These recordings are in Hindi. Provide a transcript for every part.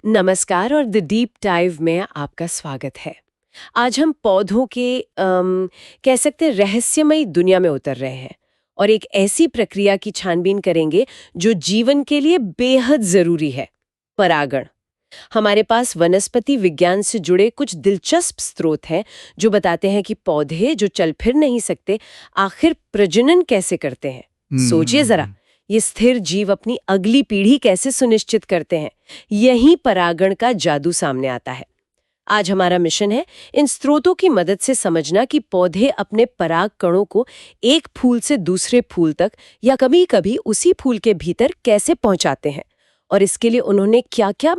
नमस्कार और द डीप डाइव में आपका स्वागत है। आज हम पौधों के कह सकते हैं रहस्यमयी दुनिया में उतर रहे हैं और एक ऐसी प्रक्रिया की छानबीन करेंगे जो जीवन के लिए बेहद जरूरी है, परागण। हमारे पास वनस्पति विज्ञान से जुड़े कुछ दिलचस्प स्रोत हैं जो बताते हैं कि पौधे जो चल फिर नहीं सकते आखिर प्रजनन कैसे करते हैं। सोचिए जरा, ये स्थिर जीव अपनी अगली पीढ़ी कैसे सुनिश्चित करते हैं। यही परागण का जादू सामने आता है। आज हमारा मिशन है इन स्रोतों की मदद से समझना कि पौधे अपने पराग कणों को एक फूल से दूसरे फूल तक या कभी-कभी उसी फूल के भीतर कैसे पहुंचाते हैं और इसके लिए उन्होंने क्या-क्या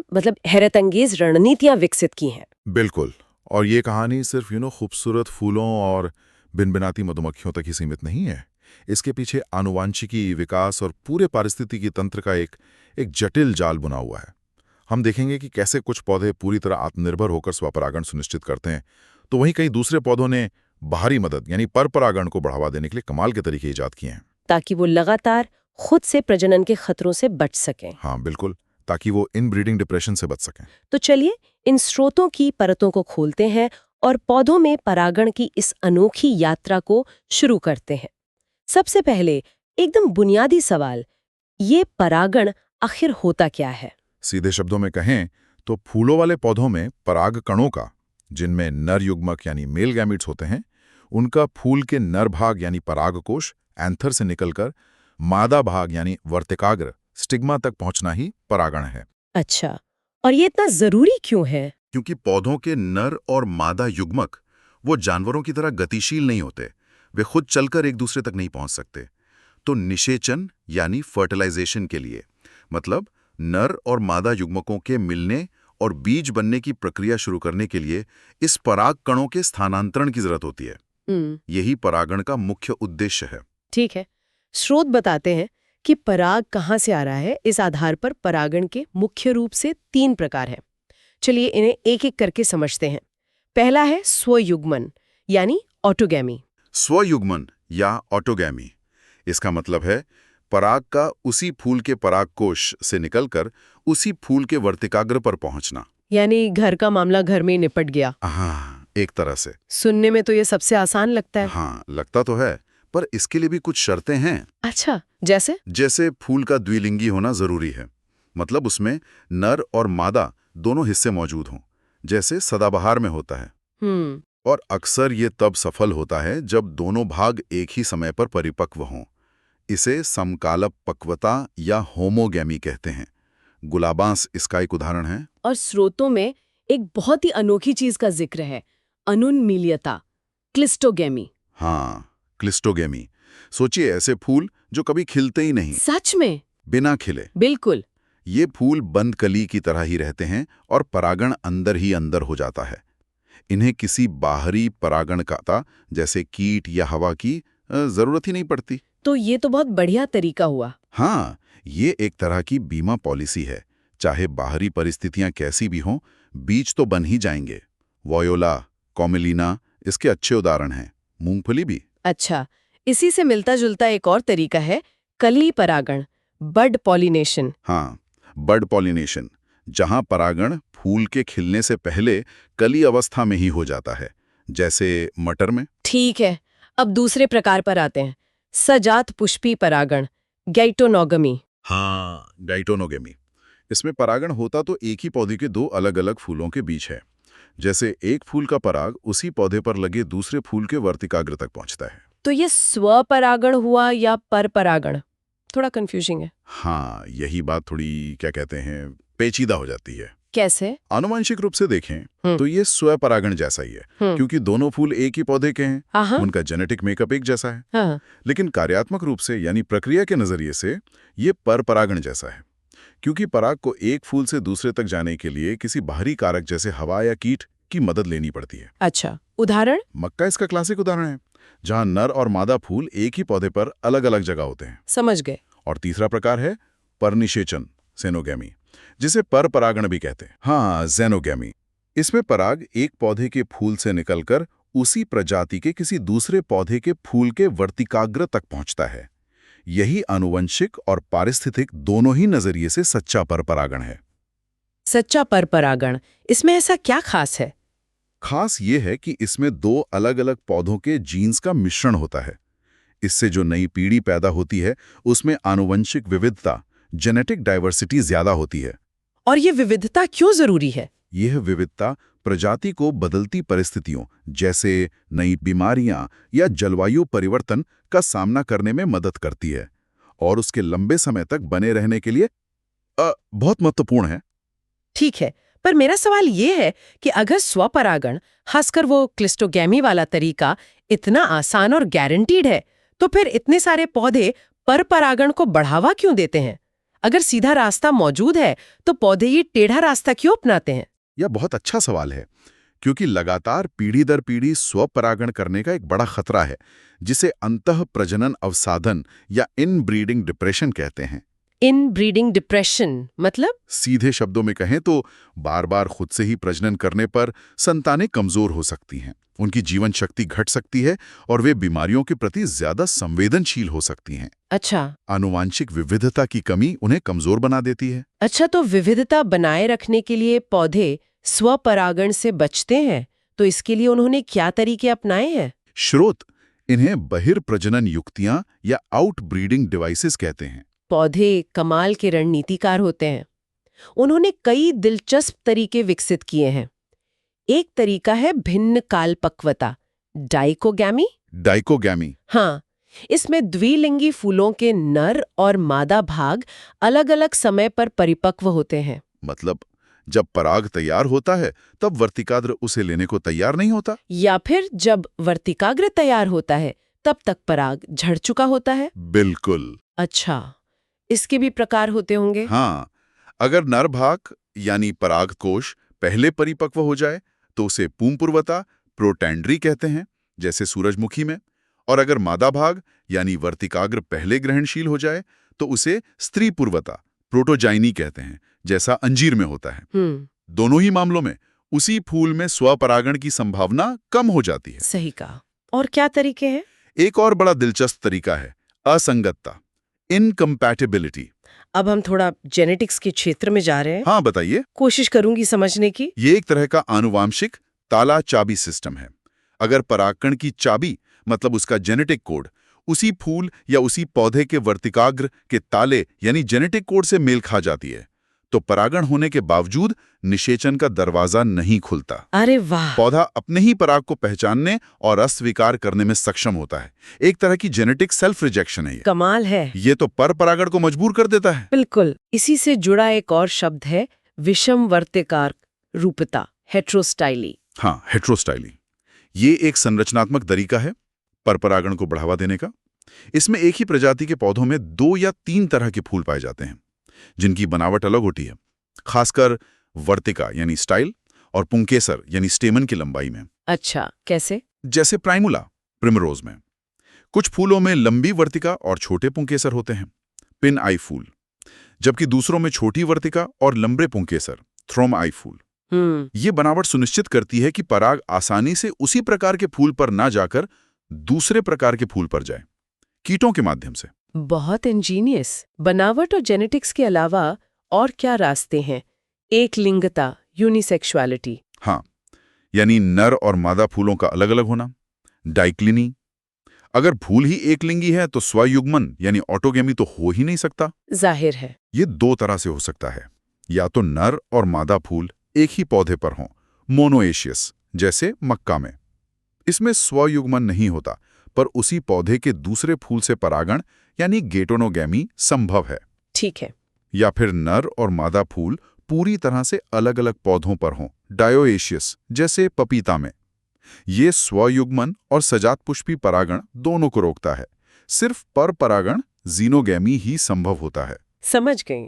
हैरतअंगेज रणनीतियां विकसित की हैं। बिल्कुल। और ये कहानी सिर्फ खूबसूरत फूलों और भिनभिनाती मधुमक्खियों तक ही सीमित नहीं है। इसके पीछे आनुवांशिकी, विकास और पूरे पारिस्थितिकी तंत्र का एक जटिल जाल बुना हुआ है। हम देखेंगे कि कैसे कुछ पौधे पूरी तरह आत्मनिर्भर होकर स्वपरागण सुनिश्चित करते हैं, तो वहीं कई दूसरे पौधों ने बाहरी मदद यानी परपरागण को बढ़ावा देने के लिए कमाल के तरीके ईजाद किए हैं। ताकि वो लगातार खुद से प्रजनन के खतरों से बच सकें। हाँ बिल्कुल, ताकि वो इनब्रीडिंग डिप्रेशन से बच सकें। तो चलिए इन स्रोतों की परतों को खोलते हैं और पौधों में परागण की इस अनोखी यात्रा को शुरू करते हैं। सबसे पहले एकदम बुनियादी सवाल, ये परागण आखिर होता क्या है? सीधे शब्दों में कहें तो फूलों वाले पौधों में पराग कणों का, जिनमें नर युग्मक यानी मेल गैमिट्स होते हैं, उनका फूल के नर भाग यानी परागकोश एंथर से निकलकर मादा भाग यानी वर्तिकाग्र स्टिग्मा तक पहुंचना ही परागण है। अच्छा, और ये इतना जरूरी क्यों है? क्योंकि पौधों के नर और मादा युग्मक वो जानवरों की तरह गतिशील नहीं होते, वे खुद चलकर एक दूसरे तक नहीं पहुंच सकते। तो निषेचन यानी फर्टिलाइजेशन के लिए, मतलब नर और मादा युग्मकों के मिलने और बीज बनने की प्रक्रिया शुरू करने के लिए इस पराग कणों के स्थानांतरण की जरूरत होती है। यही परागण का मुख्य उद्देश्य है। ठीक है, स्रोत बताते हैं कि पराग कहाँ से आ रहा है। इस आधार पर परागण के मुख्य रूप से 3 प्रकार हैं। चलिए इन्हें एक एक करके समझते हैं। पहला है स्वयुग्मन यानी ऑटोगैमी। स्वयुग्मन या ऑटोगैमी, इसका मतलब है पराग का उसी फूल के परागकोश से निकलकर उसी फूल के वर्तिकाग्र पर पहुंचना। यानी घर का मामला घर में ही निपट गया। हाँ, एक तरह से। सुनने में तो ये सबसे आसान लगता है। हाँ, लगता तो है, पर इसके लिए भी कुछ शर्तें हैं। अच्छा, जैसे फूल का द्विलिंगी होना जरूरी है, मतलब उसमें नर और मादा दोनों हिस्से मौजूद हों, जैसे सदाबहार में होता है। और अक्सर ये तब सफल होता है जब दोनों भाग एक ही समय पर परिपक्व हों। इसे समकालप पक्वता या होमोगैमी कहते हैं। गुलाबांस इसका एक उदाहरण है। और स्रोतों में एक बहुत ही अनोखी चीज का जिक्र है, अनुन्मीलियता, क्लिस्टोगैमी। हाँ, क्लिस्टोगैमी। सोचिए ऐसे फूल जो कभी खिलते ही नहीं। सच में? बिना खिले। बिल्कुल। ये फूल बंद कली की तरह ही रहते हैं और परागण अंदर ही अंदर हो जाता है। इन्हें किसी बाहरी परागणकर्ता जैसे कीट या हवा की जरूरत ही नहीं पड़ती। तो ये तो बहुत बढ़िया तरीका हुआ। हाँ, ये एक तरह की बीमा पॉलिसी है। चाहे बाहरी परिस्थितियां कैसी भी हों, बीज तो बन ही जाएंगे। वोयोला, कॉमेलिना इसके अच्छे उदाहरण हैं। मूंगफली भी। अच्छा, इसी से मिलता जुलता एक और तरीका है कली परागण, बड पॉलिनेशन। हाँ, बड पॉलिनेशन, जहां परागण फूल के खिलने से पहले कली अवस्था में ही हो जाता है, जैसे मटर में। ठीक है, अब दूसरे प्रकार पर आते हैं, सजात पुष्पी परागण, गैटोनोगमी। हाँ, गाइटोनोगेमी। इसमें परागण होता तो एक ही पौधे के 2 अलग-अलग फूलों के बीच है। जैसे एक फूल का पराग उसी पौधे पर लगे दूसरे फूल के वर्तिकाग्र तक पहुंचता है। तो ये स्वपरागण हुआ या परपरागण? थोड़ा कंफ्यूजिंग है। हाँ, यही बात थोड़ी क्या कहते हैं पेचीदा हो जाती है। कैसे? आनुवंशिक रूप से देखें तो ये स्वपरागण जैसा ही है, क्योंकि दोनों फूल एक ही पौधे के हैं। हाँ। उनका जेनेटिक मेकअप एक जैसा है। हाँ। लेकिन कार्यात्मक रूप से यानी प्रक्रिया के नजरिए से ये परपरागण जैसा है, क्योंकि पराग को एक फूल से दूसरे तक जाने के लिए किसी बाहरी कारक जैसे हवा या कीट की मदद लेनी पड़ती है। अच्छा, उदाहरण? मक्का इसका क्लासिक उदाहरण है, जहां नर और मादा फूल एक ही पौधे पर अलग अलग जगह होते हैं। समझ गए। और तीसरा प्रकार है परनिषेचन, सेनोगैमी, जिसे परपरागण भी कहते हैं। हाँ, जेनोगैमी। इसमें पराग एक पौधे के फूल से निकलकर उसी प्रजाति के किसी दूसरे पौधे के फूल के वर्तिकाग्र तक पहुंचता है। यही आनुवंशिक और पारिस्थितिक दोनों ही नजरिए से सच्चा परपरागण है। सच्चा परपरागण, इसमें ऐसा क्या खास है? खास ये है कि इसमें दो अलग-अलग पौधों के जीन्स का मिश्रण होता है। इससे जो नई पीढ़ी पैदा होती है, उसमें आनुवंशिक विविधता, जेनेटिक डाइवर्सिटी ज्यादा होती है। और ये विविधता क्यों जरूरी है? यह विविधता प्रजाति को बदलती परिस्थितियों जैसे नई बीमारियां या जलवायु परिवर्तन का सामना करने में मदद करती है और उसके लंबे समय तक बने रहने के लिए बहुत महत्वपूर्ण है। ठीक है, पर मेरा सवाल ये है कि अगर स्वपरागण, खासकर वो क्लिस्टोगैमी वाला तरीका, इतना आसान और गारंटीड है, तो फिर इतने सारे पौधे परपरागण को बढ़ावा क्यों देते हैं? अगर सीधा रास्ता मौजूद है, तो पौधे ये टेढ़ा रास्ता क्यों अपनाते हैं? यह बहुत अच्छा सवाल है, क्योंकि लगातार पीढ़ी दर पीढ़ी स्वपरागण करने का एक बड़ा खतरा है, जिसे अंतः प्रजनन अवसाधन या इनब्रीडिंग डिप्रेशन कहते हैं। इनब्रीडिंग डिप्रेशन मतलब? सीधे शब्दों में कहें तो बार बार खुद से ही प्रजनन करने पर संतानें कमजोर हो सकती हैं, उनकी जीवन शक्ति घट सकती है और वे बीमारियों के प्रति ज्यादा संवेदनशील हो सकती हैं। अच्छा। आनुवांशिक विविधता की कमी उन्हें कमजोर बना देती है। अच्छा, तो विविधता बनाए रखने के लिए पौधे स्वपरागण से बचते हैं, तो इसके लिए उन्होंने क्या तरीके अपनाए हैं? स्रोत इन्हें बहिर्प्रजनन युक्तियां या आउटब्रीडिंग डिवाइसेस कहते हैं। पौधे कमाल के रणनीतिकार होते हैं। उन्होंने कई दिलचस्प तरीके विकसित किए हैं। एक तरीका है भिन्न कालपक्वता, डाइकोगैमी। डाइकोगैमी। हाँ, इसमें द्विलिंगी फूलों के नर और मादा भाग अलग-अलग समय पर परिपक्व होते हैं। मतलब जब पराग तैयार होता है तब वर्तिकाग्र उसे लेने को तैयार नहीं होता, या फिर जब वर्तिकाग्र तैयार होता है तब तक पराग झड़ चुका होता है। बिल्कुल। अच्छा, इसके भी प्रकार होते होंगे? हाँ, अगर नर भाग यानी पराग कोश पहले परिपक्व हो जाए तो उसे पूर्वता प्रोटैंड्री कहते हैं, जैसे सूरजमुखी में, और अगर मादा भाग यानी वर्तिकाग्र पहले ग्रहणशील हो जाए तो उसे स्त्री पूर्वता प्रोटोजाइनी कहते हैं, जैसा अंजीर में होता है। दोनों ही मामलों में उसी फूल में स्वपरागण की संभावना कम हो जाती है। सही कहा। और क्या तरीके हैं? एक और बड़ा दिलचस्प तरीका है असंगतता, इनकम्पैटिबिलिटी। अब हम थोड़ा जेनेटिक्स के क्षेत्र में जा रहे हैं। हाँ, बताइए। कोशिश करूंगी समझने की। ये एक तरह का आनुवांशिक ताला चाबी सिस्टम है। अगर परागकण की चाबी मतलब उसका जेनेटिक कोड उसी फूल या उसी पौधे के वर्तिकाग्र के ताले यानी जेनेटिक कोड से मेल खा जाती है, तो परागण होने के बावजूद निषेचन का दरवाजा नहीं खुलता। अरे वाह! पौधा अपने ही पराग को पहचानने और अस्वीकार करने में सक्षम होता है। एक तरह की जेनेटिक सेल्फ रिजेक्शन है ये। कमाल है। ये तो परपरागण को मजबूर कर देता है। बिल्कुल। इसी से जुड़ा एक और शब्द है विषम वर्तिकार रूपता, हेट्रोस्टाइली। हाँ, हेट्रोस्टाइली। ये एक संरचनात्मक तरीका है परपरागण को बढ़ावा देने का। इसमें एक ही प्रजाति के पौधों में 2 या 3 तरह के फूल पाए जाते हैं, जिनकी बनावट अलग होती है, खासकर वर्तिका यानी स्टाइल और पुंकेसर यानी स्टेमन की लंबाई में। अच्छा, कैसे? जैसे प्राइमुला प्रिमरोज में कुछ फूलों में लंबी वर्तिका और छोटे पुंकेसर होते हैं, पिन आई फूल, जबकि दूसरों में छोटी वर्तिका और लंबे पुंकेसर, थ्रोम आई फूल। ये बनावट सुनिश्चित करती है कि पराग आसानी से उसी प्रकार के फूल पर ना जाकर दूसरे प्रकार के फूल पर जाए, कीटों के माध्यम से। बहुत इंजीनियस। बनावट और जेनेटिक्स के अलावा और क्या रास्ते हैं? एक लिंगता, यूनिसेक्सुअलिटी। हाँ, यानी नर और मादा फूलों का अलग अलग होना, डाइक्लिनी। अगर फूल ही एक लिंगी है तो स्वयुग्मन यानी ऑटोगेमी तो हो ही नहीं सकता। जाहिर है। ये 2 तरह से हो सकता है, या तो नर और मादा फूल एक ही पौधे पर हों, मोनोएशियस, जैसे मक्का में। इसमें स्वयुग्मन नहीं होता, पर उसी पौधे के दूसरे फूल से परागण यानी गेटोनोगैमी संभव है। ठीक है। या फिर नर और मादा फूल पूरी तरह से अलग अलग पौधों पर हों, डायोएशियस, जैसे पपीता में। ये स्वयुग्मन और सजातपुष्पी परागण दोनों को रोकता है। सिर्फ परपरागण जीनोगैमी ही संभव होता है। समझ गई।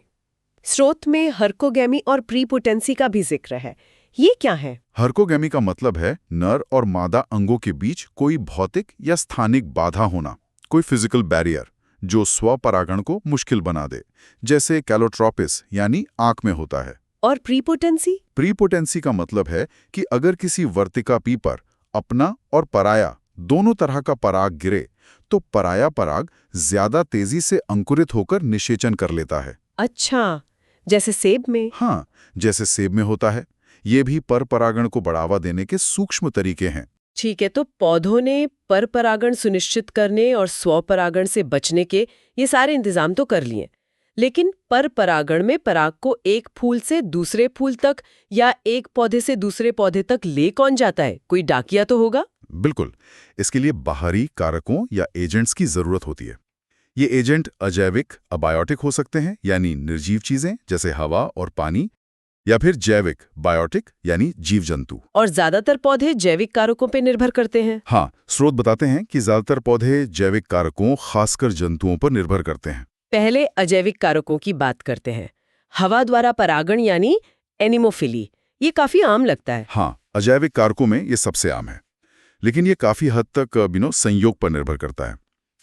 स्रोत में हर्कोगैमी और प्रीपोटेंसी का भी जिक्र है। ये क्या है? हर्कोगैमी का मतलब है नर और मादा अंगों के बीच कोई भौतिक या स्थानिक बाधा होना, कोई फिजिकल बैरियर जो स्वपरागण को मुश्किल बना दे, जैसे कैलोट्रोपिस यानी आंख में होता है। और प्रीपोटेंसी? प्रीपोटेंसी का मतलब है कि अगर किसी वर्तिका पी पर अपना और पराया दोनों तरह का पराग गिरे तो पराया पराग ज्यादा तेजी से अंकुरित होकर निषेचन कर लेता है। अच्छा, जैसे सेब में। हाँ, जैसे सेब में होता है। ये भी पर परागण को बढ़ावा देने के सूक्ष्म तरीके हैं। ठीक है, तो पौधों ने पर परागण सुनिश्चित करने और स्वपरागण से बचने के ये सारे इंतजाम तो कर लिए, लेकिन पर परागण में पराग को एक फूल से दूसरे फूल तक या एक पौधे से दूसरे पौधे तक ले कौन जाता है? कोई डाकिया तो होगा? बिल्कुल, इसके लिए बाहरी कारकों या एजेंट्स की जरूरत होती है। ये एजेंट अजैविक, अबायोटिक हो सकते हैं, यानी निर्जीव चीजें जैसे हवा और पानी, या फिर जैविक, बायोटिक यानी जीव जंतु। और ज्यादातर पौधे जैविक कारकों पर निर्भर करते हैं। हाँ, स्रोत बताते हैं कि ज्यादातर पौधे जैविक कारकों, खासकर जंतुओं पर निर्भर करते हैं। पहले अजैविक कारकों की बात करते हैं। हवा द्वारा परागण यानी एनिमोफिली, ये काफी आम लगता है। हाँ, अजैविक कारकों में ये सबसे आम है, लेकिन ये काफी हद तक संयोग पर निर्भर करता है।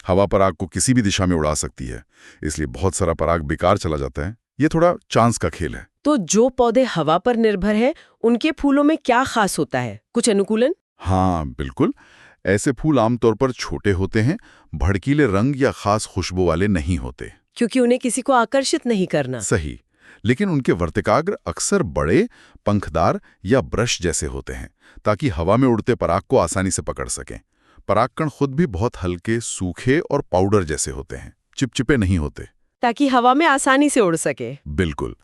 हवा पराग को किसी भी दिशा में उड़ा सकती है, इसलिए बहुत सारा पराग बेकार चला जाता है। ये थोड़ा चांस का खेल है। तो जो पौधे हवा पर निर्भर है, उनके फूलों में क्या खास होता है? कुछ अनुकूलन? हाँ, बिल्कुल। ऐसे फूल आमतौर पर छोटे होते हैं, भड़कीले रंग या खास खुशबू वाले नहीं होते। क्योंकि उन्हें किसी को आकर्षित नहीं करना। सही, लेकिन उनके वर्तिकाग्र अक्सर बड़े, पंखदार या ब्रश जैसे होते हैं, ताकि हवा में उड़ते पराग को आसानी से पकड़ सकें। परागकण खुद भी बहुत हल्के, सूखे और पाउडर जैसे होते हैं, चिपचिपे नहीं होते, ताकि हवा में आसानी से उड़ सके। बिल्कुल।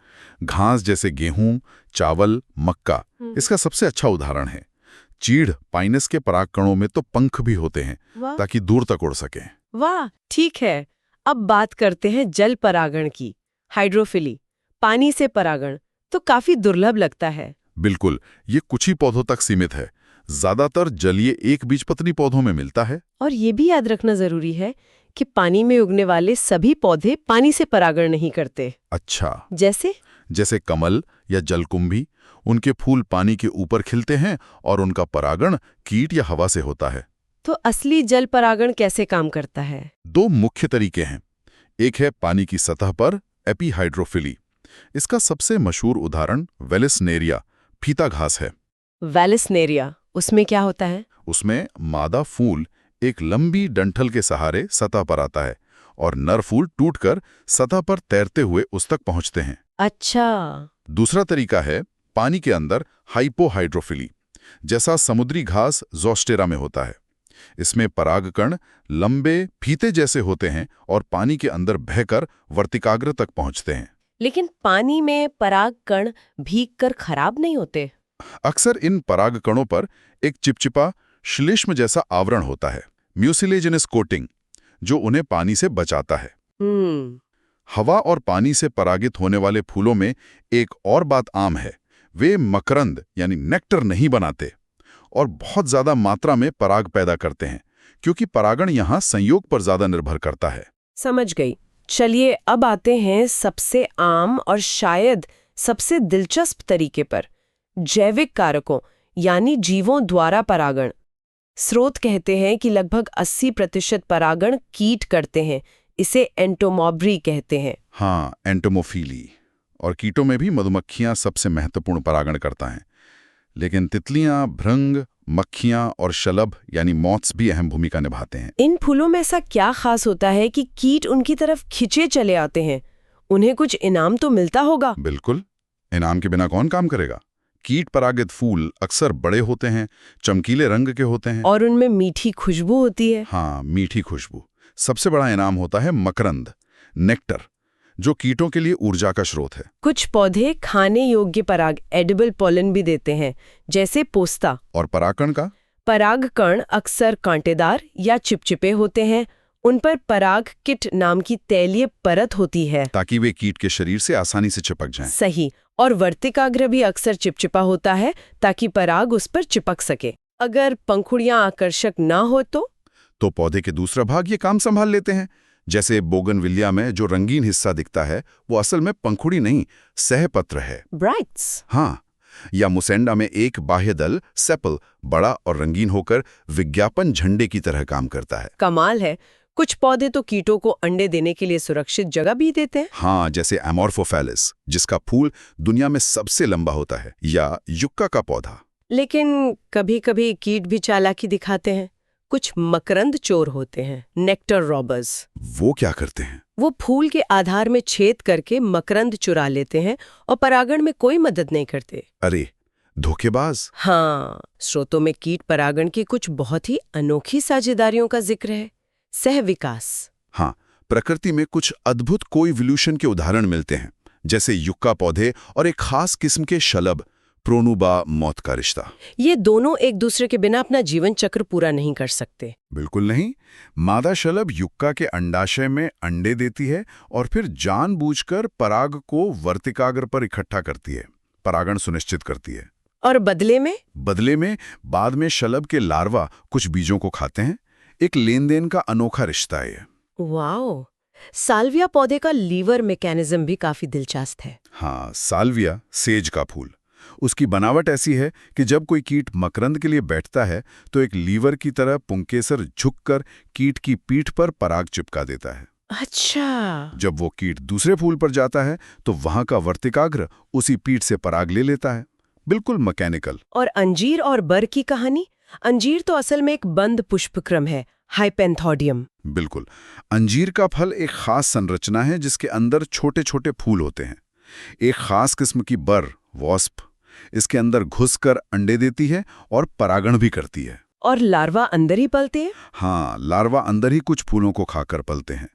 घास जैसे गेहूं, चावल, मक्का इसका सबसे अच्छा उदाहरण है। चीड़, पाइनस के परागकणों में तो पंख भी होते हैं, वाह ताकि दूर तक उड़ सकें। वाह, ठीक है। अब बात करते हैं जल परागण की, हाइड्रोफिली। पानी से परागण तो काफी दुर्लभ लगता है। बिल्कुल, ये कुछ ही पौधों तक सीमित है। ज्यादातर जलीय एक बीजपत्री पौधों में मिलता है। और ये भी याद रखना जरूरी है कि पानी में उगने वाले सभी पौधे पानी से परागण नहीं करते। अच्छा, जैसे कमल या जलकुंभी, उनके फूल पानी के ऊपर खिलते हैं और उनका परागण कीट या हवा से होता है। तो असली जल परागण कैसे काम करता है? दो मुख्य तरीके हैं। एक है पानी की सतह पर एपीहाइड्रोफिली। इसका सबसे मशहूर उदाहरण वेलिसनेरिया, फीता घास है। वेलिसनेरिया, उसमें क्या होता है? उसमें मादा फूल एक लंबी डंठल के सहारे सतह पर आता है और नर फूल टूटकर सतह पर तैरते हुए उस तक पहुंचते हैं। अच्छा। दूसरा तरीका है पानी के अंदर हाइपोहाइड्रोफिली, जैसा समुद्री घास ज़ोस्टेरा में होता है। इसमें परागकण लंबे फीते जैसे होते हैं और पानी के अंदर बहकर वर्तिकाग्र तक पहुंचते हैं। लेकिन पानी में परागकण भीगकर खराब नहीं होते? अक्सर इन परागकणों पर एक चिपचिपा श्लेष्म जैसा आवरण होता है, म्यूसिलेजिनस कोटिंग, जो उन्हें पानी से बचाता है। हवा और पानी से परागित होने वाले फूलों में एक और बात आम है, वे मकरंद यानी नेक्टर नहीं बनाते और बहुत ज्यादा मात्रा में पराग पैदा करते हैं, क्योंकि परागण यहाँ संयोग पर ज्यादा निर्भर करता है। समझ गई। चलिए अब आते हैं सबसे आम और शायद सबसे दिलचस्प तरीके पर, जैविक कारकों यानी जीवों द्वारा परागण। स्रोत कहते हैं कि लगभग 80% परागण कीट करते हैं। इसे एंटोमॉब्री कहते हैं। हाँ, एंटोमोफिली। और कीटों में भी मधुमक्खियां सबसे महत्वपूर्ण परागणकर्ता हैं, लेकिन तितलियां, भृंग, मक्खियां और शलभ यानी मॉथ्स भी अहम भूमिका निभाते हैं। इन फूलों में ऐसा क्या खास होता है कि कीट उनकी तरफ खिंचे चले आते हैं? उन्हें कुछ इनाम तो मिलता होगा? बिल्कुल, इनाम के बिना कौन काम करेगा। कीट परागित फूल अक्सर बड़े होते हैं, चमकीले रंग के होते हैं और उनमें मीठी खुशबू होती है। हाँ, मीठी खुशबू। सबसे बड़ा इनाम होता है मकरंद, नेक्टर, जो कीटों के लिए ऊर्जा का स्रोत है। कुछ पौधे खाने योग्य पराग एडिबल पोलन भी देते हैं, जैसे पोस्ता। और परागकण का? परागकण अक्सर कांटेदार या चिपचिपे होते हैं। उन पर पराग किट नाम की तैलीय परत होती है, ताकि वे कीट के शरीर से आसानी से चिपक जाएं। सही। और वर्तिकाग्र भी अक्सर चिपचिपा होता है, ताकि पराग उस पर चिपक सके। अगर पंखुड़ियां आकर्षक ना हो तो पौधे के दूसरा भाग ये काम संभाल लेते हैं। जैसे बोगनविलिया में जो रंगीन हिस्सा दिखता है, वो असल में पंखुड़ी नहीं, सहपत्र है, ब्राइट्स। हाँ। या मुसेंडा में एक बाह्य दल सेपल बड़ा और रंगीन होकर विज्ञापन झंडे की तरह काम करता है। कमाल है। कुछ पौधे तो कीटों को अंडे देने के लिए सुरक्षित जगह भी देते हैं। हाँ, जैसे एमोर्फोफेलिस, जिसका फूल दुनिया में सबसे लंबा होता है, या युक्का का पौधा। लेकिन कभी-कभी कीट भी चालाकी दिखाते हैं। कुछ मकरंद चोर होते हैं, नेक्टर रॉबर्स। वो क्या करते हैं? वो फूल के आधार में छेद करके मकरंद चुरा लेते हैं और परागण में कोई मदद नहीं करते। अरे, धोखेबाज। हाँ, स्रोतों में कीट परागण की कुछ बहुत ही अनोखी साझेदारियों का जिक्र है। सहविकास। हाँ, प्रकृति में कुछ अद्भुत कोइवोल्यूशन के उदाहरण मिलते हैं, जैसे युक्का पौधे और एक खास किस्म के शलभ, प्रोनुबा मौत का रिश्ता। ये दोनों एक दूसरे के बिना अपना जीवन चक्र पूरा नहीं कर सकते। बिल्कुल नहीं। मादा शलभ युक्का के अंडाशय में अंडे देती है और फिर जानबूझकर पराग को वर्तिकाग्र पर इकट्ठा करती है, परागण सुनिश्चित करती है। और बदले में बाद में शलभ के लार्वा कुछ बीजों को खाते हैं। एक लेन-देन का अनोखा रिश्ता है ये। वाओ, साल्विया पौधे का लीवर मैकेनिज्म भी काफी दिलचस्प है। हाँ, साल्विया, सेज का फूल। उसकी बनावट ऐसी है कि जब कोई कीट मकरंद के लिए बैठता है तो एक लीवर की तरह पुंकेसर झुककर कीट की पीठ पर पराग चिपका देता है। अच्छा। जब वो कीट दूसरे फूल पर जाता है तो वहां का वर्तिकाग्र उसी पीठ से पराग ले लेता है। बिल्कुल मैकेनिकल। और अंजीर और बर की कहानी? अंजीर तो असल में एक बंद पुष्पक्रम है, हाइपेंथोडियम। बिल्कुल। अंजीर का फल एक खास संरचना है जिसके अंदर छोटे छोटे फूल होते हैं। एक खास किस्म की बर, वॉस्प, इसके अंदर घुसकर अंडे देती है और परागण भी करती है। और लार्वा अंदर ही पलते हैं? हाँ, लार्वा अंदर ही कुछ फूलों को खाकर पलते हैं।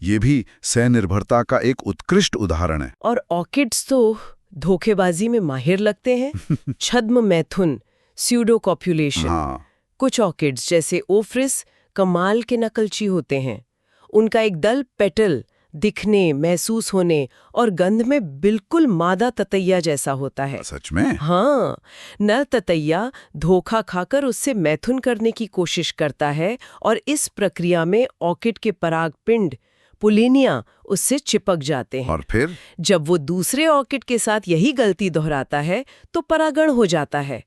ये भी सहनिर्भरता का एक उत्कृष्ट उदाहरण है। और ऑर्किड्स तो धोखेबाजी में माहिर लगते हैं। छद्म मैथुन, स्यूडो कॉप्युलेशन। हाँ, कुछ ऑर्किड्स जैसे ओफ्रिस कमाल के नकलची होते हैं। उनका एक दल पेटल दिखने, महसूस होने और गंध में बिल्कुल मादा ततैया जैसा होता है। सच में? हाँ, नर ततैया धोखा खाकर उससे मैथुन करने की कोशिश करता है और इस प्रक्रिया में ऑर्किड के पराग पिंड पुलिनिया उससे चिपक जाते हैं। और फिर जब वो दूसरे ऑर्किड के साथ यही गलती दोहराता है तो परागण हो जाता है।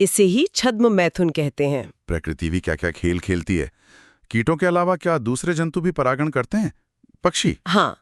इसे ही छद्म मैथुन कहते हैं। प्रकृति भी क्या क्या खेल खेलती है। कीटों के अलावा क्या दूसरे जंतु भी परागण करते हैं? पक्षी? हाँ,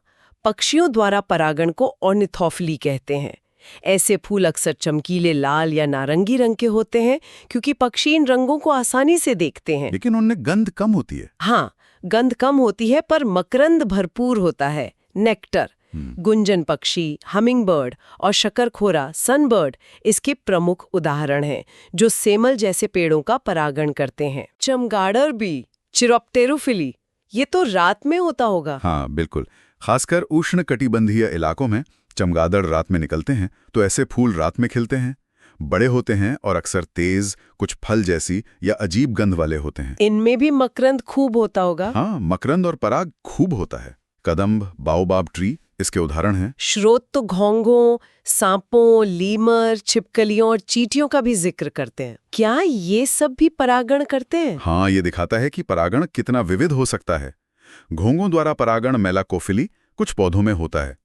पक्षियों द्वारा परागण को ऑर्निथोफिली कहते हैं। ऐसे फूल अक्सर चमकीले लाल या नारंगी रंग के होते हैं क्योंकि पक्षी इन रंगों को आसानी से देखते हैं। लेकिन उनमें गंध कम होती है। हाँ, गंध कम होती है पर मकरंद भरपूर होता है, नेक्टर। गुंजन पक्षी, हमिंगबर्ड और शकरखोरा सनबर्ड इसके प्रमुख उदाहरण हैं जो सेमल जैसे पेड़ों का परागण करते हैं। चमगादड़ भी, चिरोप्टेरोफिली, ये तो रात में होता होगा। हाँ, बिल्कुल। खासकर उष्णकटिबंधीय इलाकों में चमगादड़ रात में निकलते हैं तो ऐसे फूल रात में खिलते हैं। बड़े होते हैं और अक्सर तेज, कुछ फल जैसी या अजीब गंध वाले होते हैं। इनमें भी मकरंद खूब होता होगा। हाँ, मकरंद और पराग खूब होता है। कदम्ब, बाओबाब ट्री इसके उदाहरण हैं। स्रोत तो घोंघों, सांपों, लीमर, छिपकलियों और चींटियों का भी जिक्र करते हैं। क्या ये सब भी परागण करते हैं? हाँ, ये दिखाता है कि परागण कितना विविध हो सकता है। घोंघों द्वारा परागण मेलाकोफिली कुछ पौधों में होता है।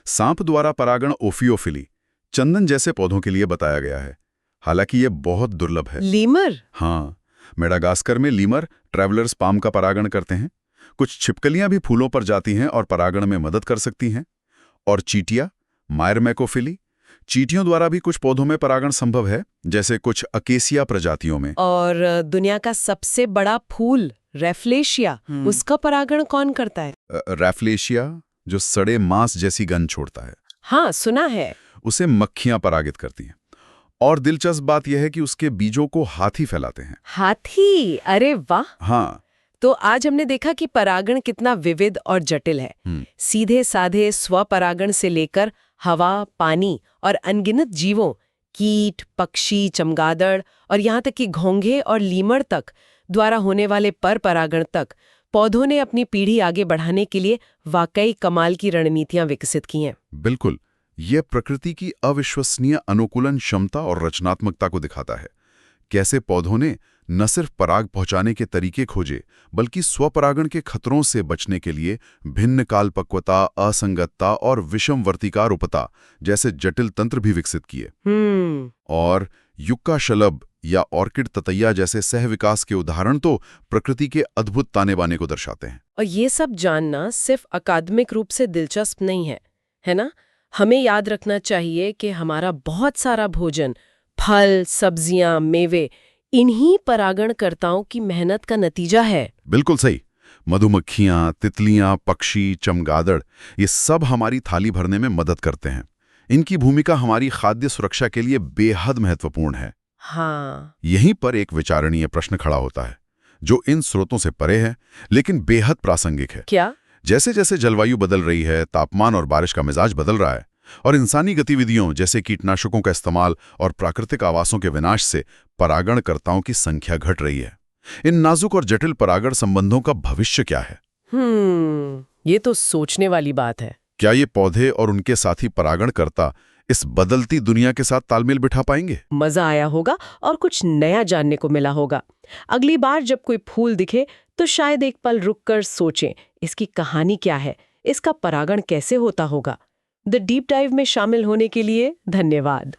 सांप द्वारा परागण ओफियोफिली चंदन जैसे पौधों के लिए बताया गया है। हालांकि ये बहुत दुर्लभ है। लीमर? हाँ, मेडागास्कर में लीमर ट्रैवलर्स पाम का परागण करते हैं। कुछ छिपकलियां भी फूलों पर जाती हैं और परागण में मदद कर सकती हैं। और चीटियां, मायरमैकोफिली, चींटियों द्वारा भी कुछ पौधों में परागण संभव है, जैसे कुछ अकेसिया प्रजातियों में। और दुनिया का सबसे बड़ा फूल रेफ्लेशिया, उसका परागण कौन करता है? रैफ्लेशिया, जो सड़े मांस जैसी गंध छोड़ता है। हाँ, सुना है। उसे मक्खियां परागित करती हैं। और दिलचस्प बात यह है कि उसके बीजों को हाथी फैलाते हैं। हाथी? अरे वाह। हाँ। तो आज हमने देखा कि परागण कितना विविध और जटिल है। सीधे साधे स्वपरागण से लेकर हवा, पानी और अनगिनत जीवों, कीट, पक्षी, चमगादड़ और यहाँ तक कि घोंघे और लीमड़ तक द्वारा होने वाले परपरागण तक, पौधों ने अपनी पीढ़ी आगे बढ़ाने के लिए वाकई कमाल की रणनीतियां विकसित की हैं। बिल्कुल। यह प्रकृति की अविश्वसनीय अनुकूलन क्षमता और रचनात्मकता को दिखाता है। कैसे पौधों ने न सिर्फ पराग पहुंचाने के तरीके खोजे, बल्कि स्वपरागण के खतरों से बचने के लिए भिन्न कालपक्वता, असंगतता और विषम वर्तिकारूपता जैसे जटिल तंत्र भी विकसित किए। और युक्का शलभ या ऑर्किड ततैया जैसे सहविकास के उदाहरण तो प्रकृति के अद्भुत ताने बाने को दर्शाते हैं। और ये सब जानना सिर्फ अकादमिक रूप से दिलचस्प नहीं है ना? हमें याद रखना चाहिए कि हमारा बहुत सारा भोजन, फल, सब्जियां, मेवे, इन्हीं परागणकर्ताओं की मेहनत का नतीजा है। बिल्कुल सही। मधुमक्खियां, तितलियां, पक्षी, चमगादड़, ये सब हमारी थाली भरने में मदद करते हैं। इनकी भूमिका हमारी खाद्य सुरक्षा के लिए बेहद महत्वपूर्ण है। हाँ, यहीं पर एक विचारणीय प्रश्न खड़ा होता है, जो इन स्रोतों से परे है, लेकिन बेहद प्रासंगिक है। क्या? जैसे जैसे जलवायु बदल रही है, तापमान और बारिश का मिजाज बदल रहा है, और इंसानी गतिविधियों जैसे कीटनाशकों का इस्तेमाल और प्राकृतिक आवासों के विनाश से परागणकर्ताओं की संख्या घट रही है। इन नाजुक और जटिल परागण संबंधों का भविष्य क्या है? ये तो सोचने वाली बात है। क्या ये पौधे और उनके साथी परागणकर्ता इस बदलती दुनिया के साथ तालमेल बिठा पाएंगे? मजा आया होगा और कुछ नया जानने को मिला होगा। अगली बार जब कोई फूल दिखे तो शायद एक पल रुककर सोचें, इसकी कहानी क्या है, इसका परागण कैसे होता होगा। द डीप डाइव में शामिल होने के लिए धन्यवाद।